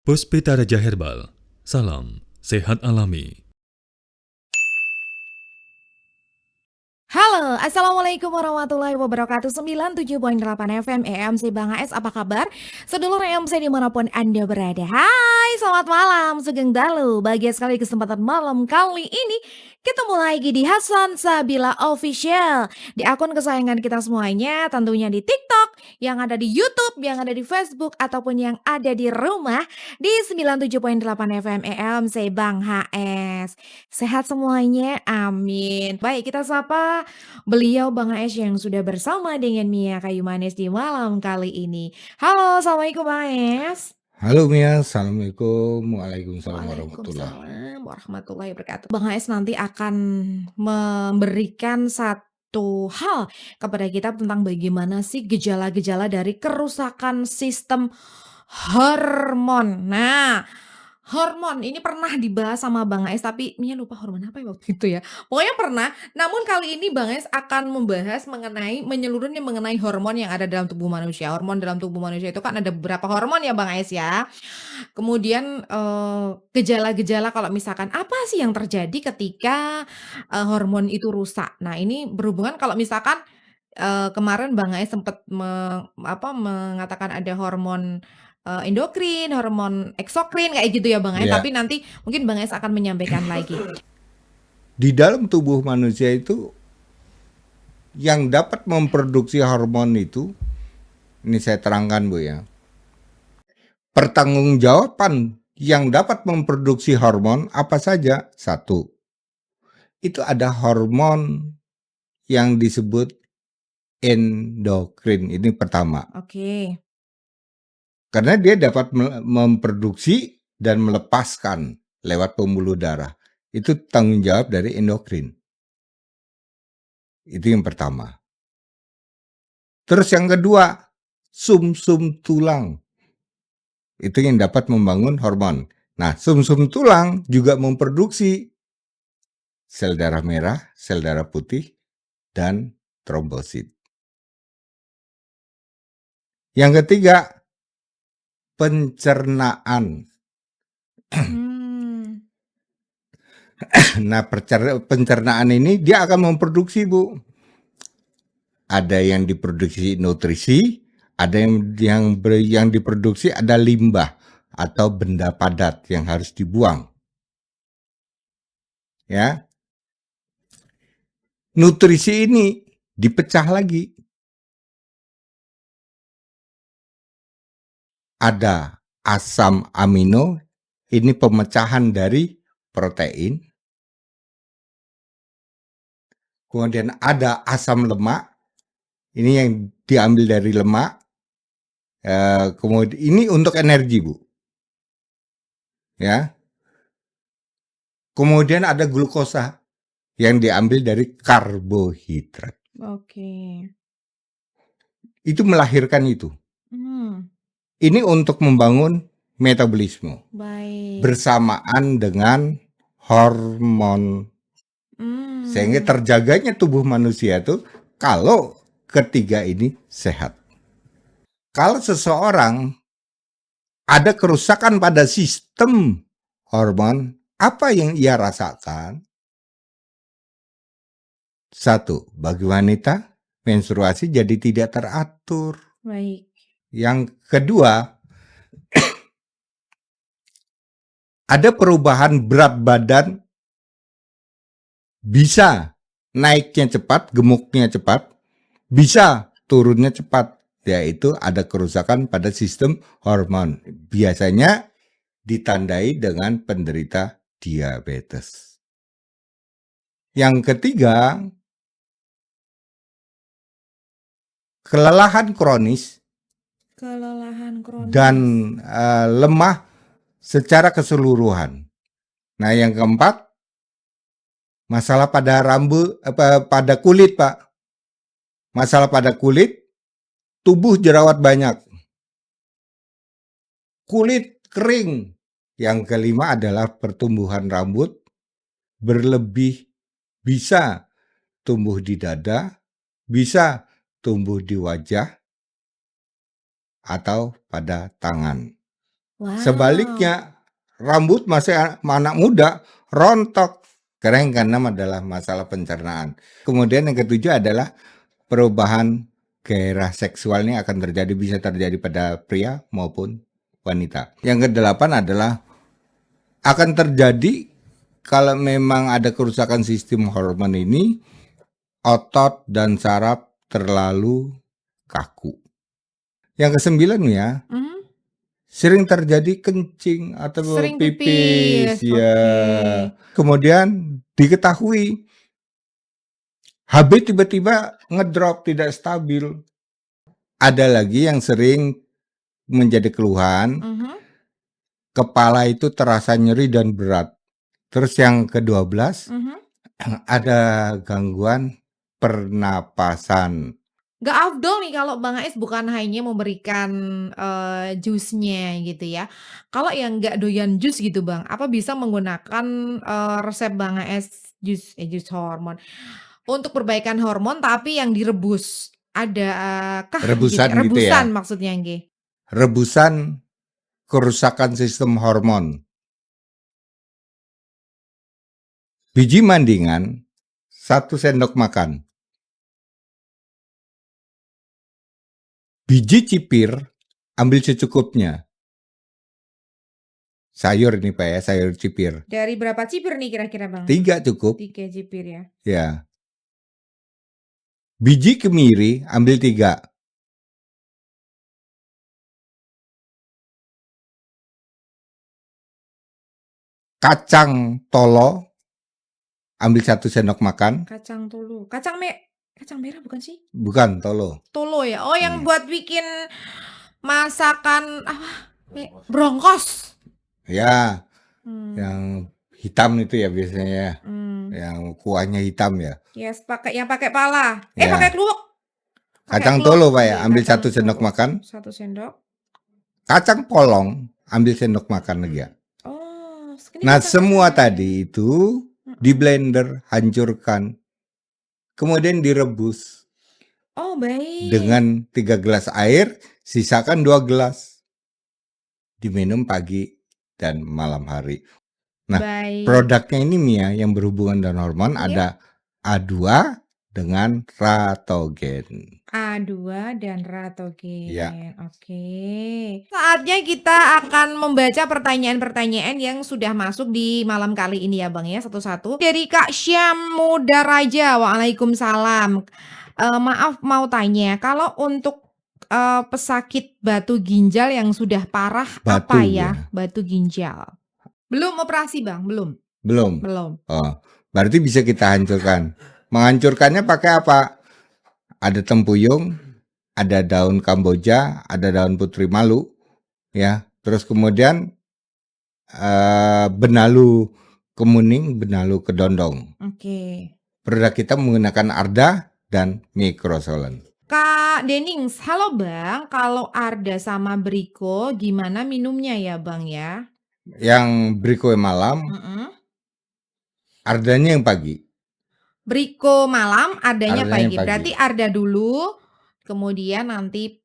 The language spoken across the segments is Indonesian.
Puspita Raja Herbal, salam sehat alami. Halo, Assalamualaikum warahmatullahi wabarakatuh. 97.8 FM EMC Bang AS, apa kabar? Sedulur EMC dimanapun Anda berada. Hai, selamat malam, Sugeng Dalu. Bahagia sekali kesempatan malam kali ini ketemu lagi di Hasan Sabila Official, di akun kesayangan kita semuanya, tentunya di TikTok, yang ada di YouTube, yang ada di Facebook, ataupun yang ada di rumah di 97.8 FM EMC Bang HS. Sehat semuanya, amin. Baik, kita sapa beliau Bang AS yang sudah bersama dengan Mia Kayu Manis di malam kali ini. Halo, Assalamualaikum Bang AS. Halo Mia, Assalamualaikum, Waalaikumsalam warahmatullahi. Waalaikumsalam warahmatullahi wabarakatuh. Bang AS nanti akan memberikan satu hal kepada kita tentang bagaimana sih gejala-gejala dari kerusakan sistem hormon. Nah, hormon ini pernah dibahas sama Bang AS, tapi Mia lupa hormon apa ya waktu itu ya. Pokoknya pernah. Namun kali ini Bang AS akan membahas menyeluruhnya mengenai hormon yang ada dalam tubuh manusia. Hormon dalam tubuh manusia itu kan ada beberapa hormon ya Bang AS ya. Kemudian gejala-gejala kalau misalkan apa sih yang terjadi ketika hormon itu rusak. Nah, ini berhubungan kalau misalkan kemarin Bang AS sempat mengatakan ada hormon endokrin, hormon eksokrin kayak gitu ya Bang AS. Ya, Tapi nanti mungkin Bang AS akan menyampaikan lagi. di dalam tubuh manusia itu yang dapat memproduksi hormon itu, ini saya terangkan Bu ya. Pertanggungjawaban yang dapat memproduksi hormon apa saja? Satu, itu ada hormon yang disebut endokrin, ini pertama. Oke. Karena dia dapat memproduksi dan melepaskan lewat pembuluh darah. Itu tanggung jawab dari endokrin. Itu yang pertama. Terus yang kedua, sumsum tulang. Itu yang dapat membangun hormon. Nah, sumsum tulang juga memproduksi sel darah merah, sel darah putih, dan trombosit. Yang ketiga, pencernaan. Nah, pencernaan ini dia akan memproduksi, Bu. Ada yang diproduksi nutrisi, ada yang diproduksi ada limbah atau benda padat yang harus dibuang. Ya. Nutrisi ini dipecah lagi. Ada asam amino, ini pemecahan dari protein. Kemudian ada asam lemak, ini yang diambil dari lemak. Kemudian ini untuk energi, Bu. Ya. Kemudian ada glukosa yang diambil dari karbohidrat. Oke. Itu melahirkan itu. Ini untuk membangun metabolisme. Baik. Bersamaan dengan hormon. Sehingga terjaganya tubuh manusia itu kalau ketiga ini sehat. Kalau seseorang ada kerusakan pada sistem hormon, apa yang ia rasakan? Satu, bagi wanita, menstruasi jadi tidak teratur. Baik. Yang kedua, ada perubahan berat badan, bisa naiknya cepat, gemuknya cepat, bisa turunnya cepat, yaitu ada kerusakan pada sistem hormon. Biasanya ditandai dengan penderita diabetes. Yang ketiga, kelelahan kronis dan lemah secara keseluruhan. Nah, yang keempat, masalah pada pada kulit, Pak. Masalah pada kulit, tubuh jerawat banyak. Kulit kering. Yang kelima adalah pertumbuhan rambut berlebih, bisa tumbuh di dada, bisa tumbuh di wajah, atau pada tangan. Wow. Sebaliknya, rambut masih anak muda, rontok, kering karena adalah masalah pencernaan. Kemudian yang ketujuh adalah perubahan gairah seksual ini akan terjadi, bisa terjadi pada pria maupun wanita. Yang kedelapan adalah akan terjadi kalau memang ada kerusakan sistem hormon ini, otot dan saraf terlalu kaku. Yang kesembilan ya, Mhm. sering terjadi kencing atau Sering pipis, pipis, ya. oke. Kemudian diketahui HB tiba-tiba ngedrop, tidak stabil. Ada lagi yang sering menjadi keluhan, Mhm. kepala itu terasa nyeri dan berat. Terus yang ke-12, Mhm. ada gangguan pernapasan. Nggak afdol nih kalau Bang Ais bukan hanya memberikan, jusnya gitu ya. Kalau yang nggak doyan jus gitu Bang, apa bisa menggunakan, resep Bang Ais jus hormon untuk perbaikan hormon tapi yang direbus? Ada kah gitu Rebusan ya? gitu Rebusan ya. maksudnya nggih? Rebusan kerusakan sistem hormon. Biji mandingan 1 sendok makan. Biji cipir ambil secukupnya. Sayur ini Pak ya, sayur cipir. Dari berapa cipir nih kira-kira Bang? 3 cukup. 3 cipir ya? Ya. Biji kemiri ambil 3. Kacang tolo ambil 1 sendok makan. Kacang merah bukan sih? Bukan tolo. Tolo ya? Oh yang buat bikin masakan apa? Bronkos. Ya, Hmm. yang hitam itu ya biasanya ya. Hmm. Yang kuahnya hitam ya. Yes, yang pakai pala. Ya. Pakai kluwek. Kacang tolo Pak ya, ambil Kacang 1 sendok tolo. makan. 1 sendok. Kacang polong ambil sendok makan lagi ya. Oh, Nah, semua tadi itu di blender, hancurkan. Kemudian direbus. Oh, baik. Dengan 3 gelas air, sisakan 2 gelas. Diminum pagi dan malam hari. Nah, baik. produknya ini Mia yang berhubungan dengan hormon ada A2 dengan ratogen. A2 dan ratogen. Ya. Oke. Saatnya kita akan membaca pertanyaan-pertanyaan yang sudah masuk di malam kali ini ya Bang ya, satu-satu. Dari Kak Syam Mudaraja. Waalaikumsalam. Maaf mau tanya, kalau untuk pesakit batu ginjal yang sudah parah apa ya? Batu ginjal. Belum operasi Bang, belum. Belum. Oh, berarti bisa kita hancurkan. Menghancurkannya pakai apa? Ada tempuyung, ada daun kamboja, ada daun putri malu, ya. Terus kemudian benalu kemuning, benalu kedondong. Oke. Produk kita menggunakan Arda dan Microsolon. Kak Denings, halo Bang, kalau Arda sama Briko gimana minumnya ya Bang ya? Yang Briko yang malam, Ardanya yang pagi. Briko malam, Ardanya pagi. pagi. Berarti Arda dulu, kemudian nanti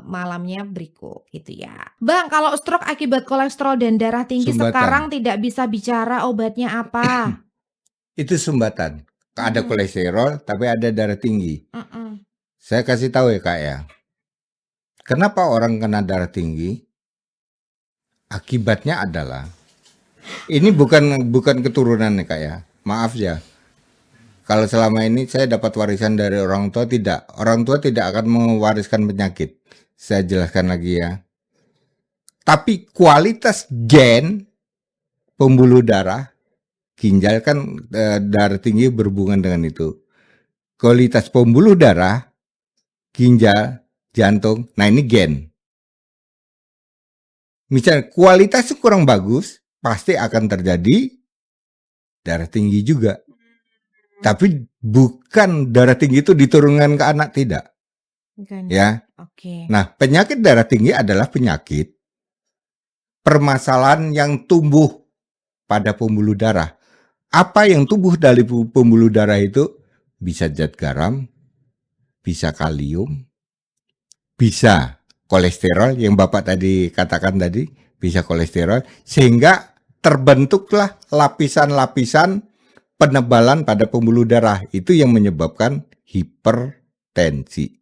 malamnya Briko gitu ya. Bang, kalau stroke akibat kolesterol dan darah tinggi Sumbatan. sekarang tidak bisa bicara, obatnya apa? Itu sumbatan. Ada kolesterol, tapi ada darah tinggi. Saya kasih tahu ya Kak ya. Kenapa orang kena darah tinggi? Akibatnya adalah ini bukan keturunan nih Kak ya. Maaf ya. Kalau selama ini saya dapat warisan dari orang tua, tidak. Orang tua tidak akan mewariskan penyakit. Saya jelaskan lagi ya. Tapi kualitas gen pembuluh darah, ginjal kan darah tinggi berhubungan dengan itu. Kualitas pembuluh darah, ginjal, jantung, nah ini gen. Misalnya kualitasnya kurang bagus, pasti akan terjadi darah tinggi juga. Tapi bukan darah tinggi itu diturunkan ke anak, tidak. Bukan. Ya. Oke. Nah, penyakit darah tinggi adalah penyakit permasalahan yang tumbuh pada pembuluh darah. Apa yang tumbuh dari pembuluh darah itu bisa zat garam, bisa kalium, bisa kolesterol yang Bapak tadi katakan tadi, bisa kolesterol, sehingga terbentuklah lapisan-lapisan penebalan pada pembuluh darah. Itu yang menyebabkan hipertensi.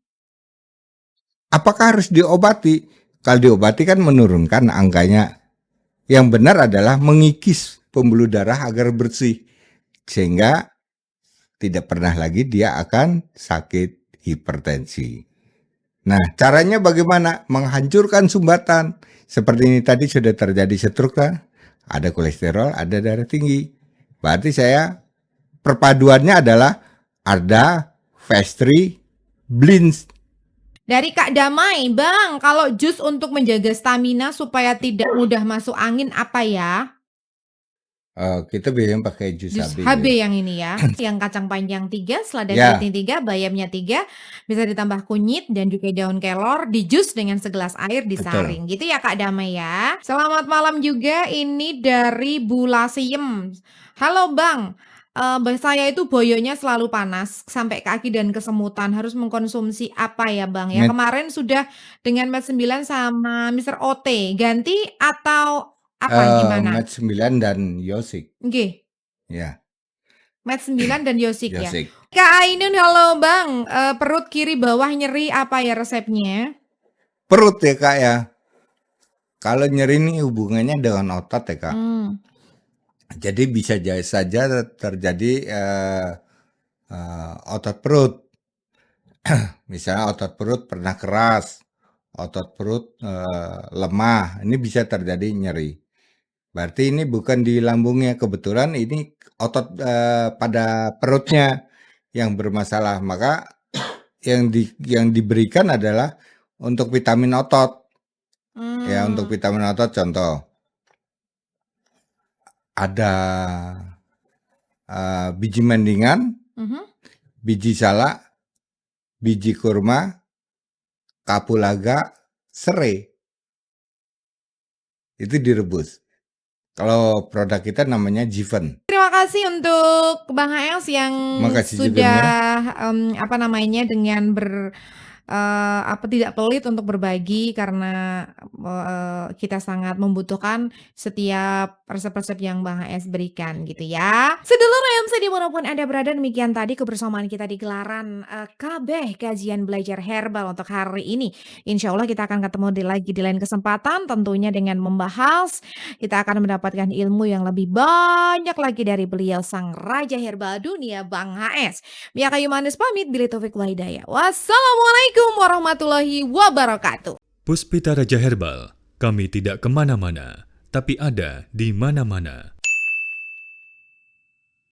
Apakah harus diobati? Kalau diobati kan menurunkan angkanya. Yang benar adalah mengikis pembuluh darah agar bersih, sehingga tidak pernah lagi dia akan sakit hipertensi. Nah, caranya bagaimana? Menghancurkan sumbatan. Seperti ini tadi sudah terjadi stroke kan? Ada kolesterol, ada darah tinggi. Berarti perpaduannya adalah ada fast 3 blins. Dari Kak Damai, Bang, kalau jus untuk menjaga stamina supaya tidak mudah masuk angin apa ya? Kita biasanya pakai jus Jus HB. HB yang ini ya, yang kacang panjang 3, selada Ya. kepiting 3, bayamnya 3, bisa ditambah kunyit dan juga daun kelor, di jus dengan segelas air disaring. Gitu ya Kak Damai ya. Selamat malam juga, ini dari Bulasiem. Halo Bang, saya itu boyonya selalu panas sampai kaki dan kesemutan. Harus mengkonsumsi apa ya Bang ya? Kemarin sudah dengan Med 9 sama Mr. OT. Ganti atau apa gimana? Med 9 dan Yosik. Nggih. Ya, Med 9 dan Yosik ya. Yosik. Kak Ainun, halo Bang. Perut kiri bawah nyeri apa ya resepnya? Perut ya Kak ya. Kalau nyeri ini hubungannya dengan otot ya Kak. Jadi bisa saja terjadi otot perut. Misalnya otot perut pernah keras, otot perut lemah, ini bisa terjadi nyeri. Berarti ini bukan di lambungnya, kebetulan ini otot pada perutnya yang bermasalah. Maka yang diberikan adalah untuk vitamin otot. Ya, untuk vitamin otot contoh ada biji mendingan, biji salak, biji kurma, kapulaga, serai. Itu direbus. Kalau produk kita namanya Jiven. Terima kasih untuk Bang Haes yang Makasih juga, sudah dengan tidak pelit untuk berbagi karena kita sangat membutuhkan setiap resep-resep yang Bang Haes berikan gitu ya. Sedulur MC dimanapun Anda berada, demikian tadi kebersamaan kita di gelaran KB Kajian Belajar Herbal untuk hari ini. Insya Allah kita akan ketemu lagi di lain kesempatan, tentunya dengan membahas, kita akan mendapatkan ilmu yang lebih banyak lagi dari beliau sang Raja Herbal Dunia Bang Haes. Mia Kayu Manis pamit, bila taufik wal hidayah. Wassalamualaikum warahmatullahi wabarakatuh. Puspita Raja Herbal, kami tidak kemana-mana, tapi ada di mana-mana.